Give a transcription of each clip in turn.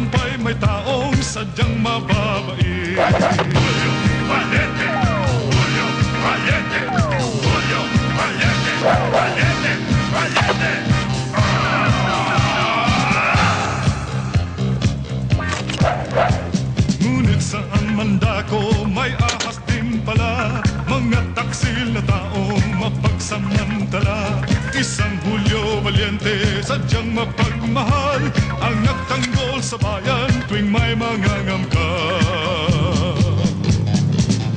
tagumpay may taong sadyang mababait. Julio Valiente, Julio Valiente, Julio Valiente, Valiente, Valiente. Ngunit saan man dako may ahas din pala, mga taksil na taong mapagsamantala. Isang Julio Valiente, sadyang mapagmahal, ang nagtanggol sa bayan tuwing may mangangam ka.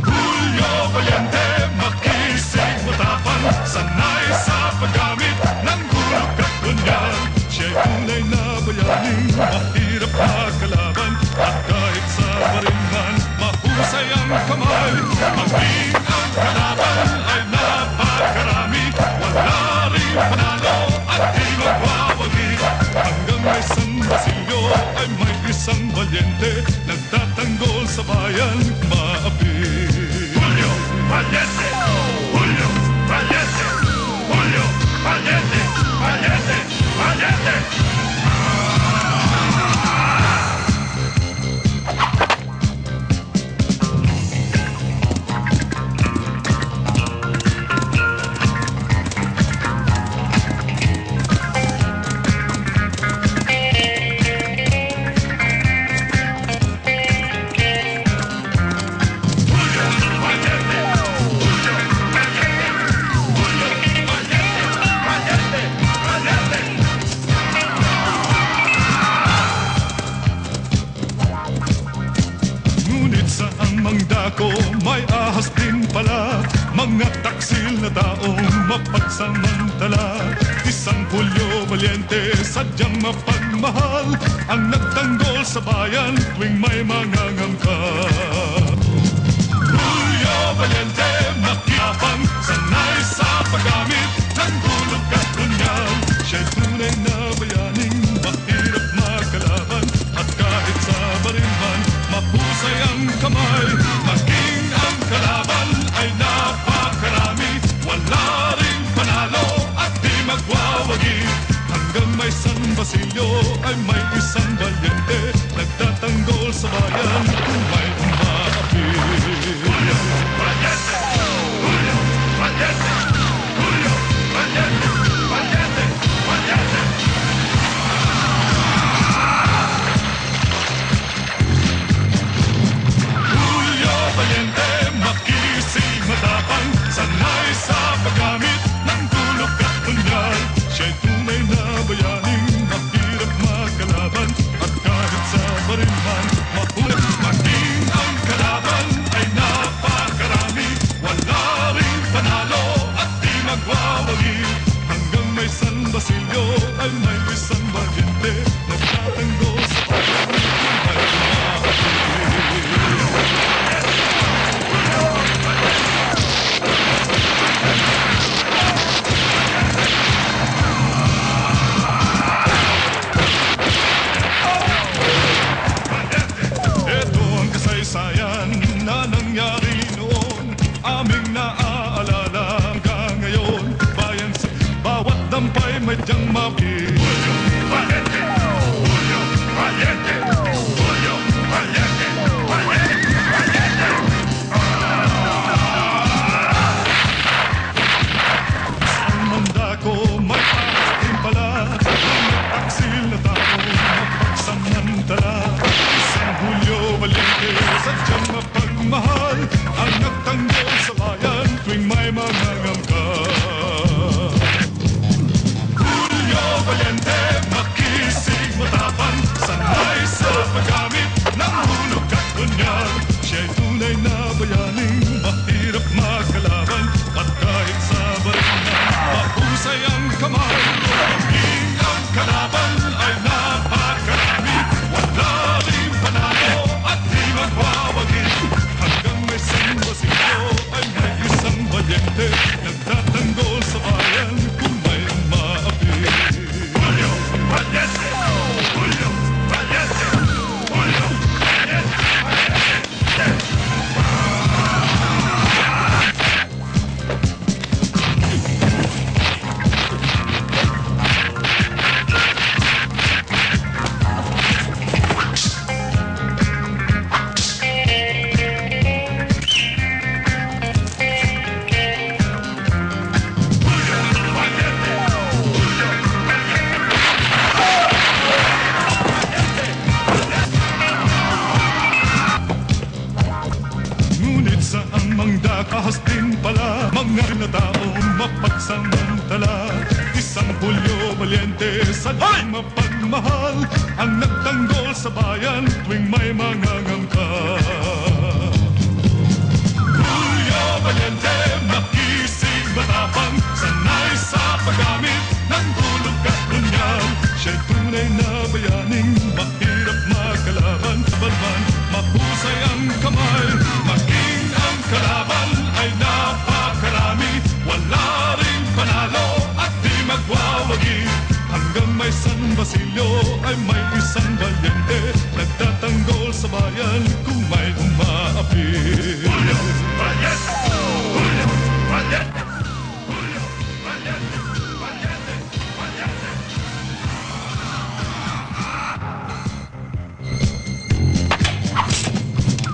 Julio Valiente, makisig, matapang, sanay sa paggamit ng gulog at bunyan. Siya'y tunay na bayaning mahirap makalaban, at kahit sa barinman, mahusay ang kamay. Maging ang kalaban ay napakarami, wala rin panalo at di magwawagi. Hanggang may San Basilio ay may isang Valiente, nagtatanggol sa bayan maapi. Julio Valiente, Julio Valiente, Julio Valiente, Valiente, Valiente. Saan mang dako may ahas din pala, mga taksil na taong mapagsamantala. Isang Julio Valiente, sadyang mapagmahal, ang nagtanggol sa bayan tuwing may mangangam ka. Julio Valiente, makiyapang, sanay sa paggamit ng gulog at punyal. Siya'y tunay na bayaning mahirap makalaban, at kahit sa barinman, mahusay ang kamay. Maging ang kalaban ay napakarami, wala ring panalo at di magwawagi. Hanggang may San Basilio ay may isang Valiente, nagtatanggol sa bayan kung may umaapi. Julio Valiente, Julio Valiente, Julio Valiente, Valiente, Valiente. Valiente, makisig, matapang, sanay sa paggamit ng gulog at punyal. Siya'y tunay na bayaning mahirap makalaban, at kahit sa barinman, mahulog. ahas din pala, mga tinataong mapagsamantala. Isang Julio Valiente, sadyang mapagmahal, ang nagtanggol sa bayan tuwing may mangangamba. Julio Valiente, makisig matapang, sanay sa paggamit ng tulog at lunyal. Siya'y tunay na bayaning mahirap makalaban. Balban, mahusay ang kamay, maging ang kalaban ay napakarami. Wala ring panalo at di magwawagi. Hanggang may San Basilio ay may isang balyente, nagtatanggol sa bayan kung may umaapi. Julio Valiente! Julio Valiente! Julio Valiente! Valiente! Valiente!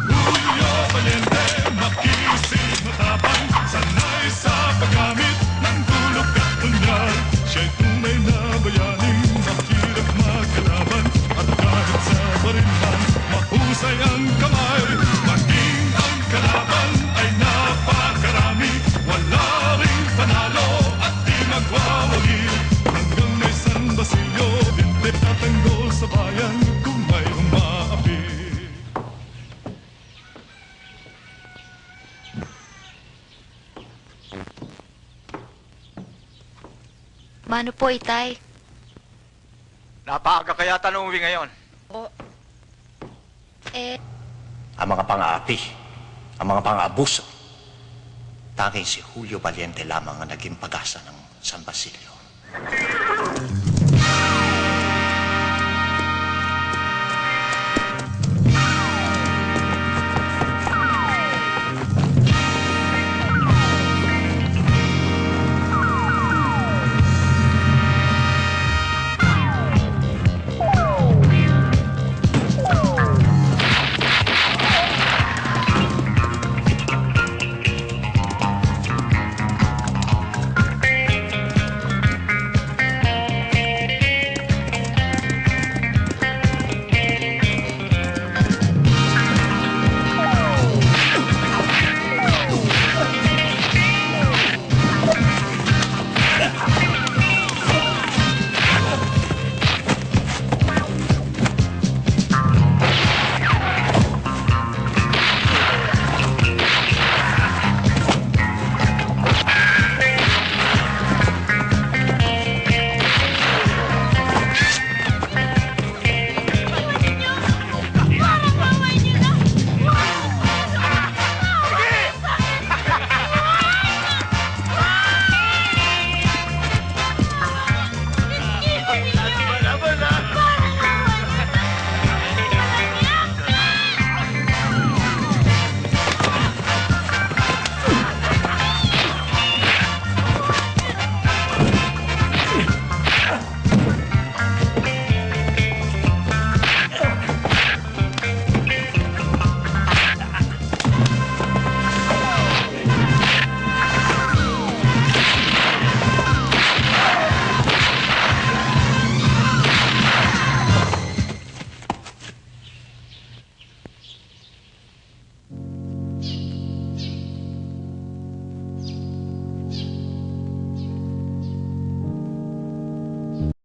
Julio Valiente, makisig matapang, sanay sa paggamit ng tulog at punyal. Siya'y tunay na bayaning mahirap makalaban, at kahit sa barinlan, mahusay ang kamay. Maging ang kalaban ay napakarami, wala ring panalo at di magwawagi. Hanggang may San Basilio, hindi tatanggol sa bayan kung may umaapi. Mano po, Itay? Napaaga kaya tanong ngayon. Ang mga pang-aapi, ang mga pang-aabuso, tanging si Julio Valiente lamang ang naging pag-asa ng San Basilio.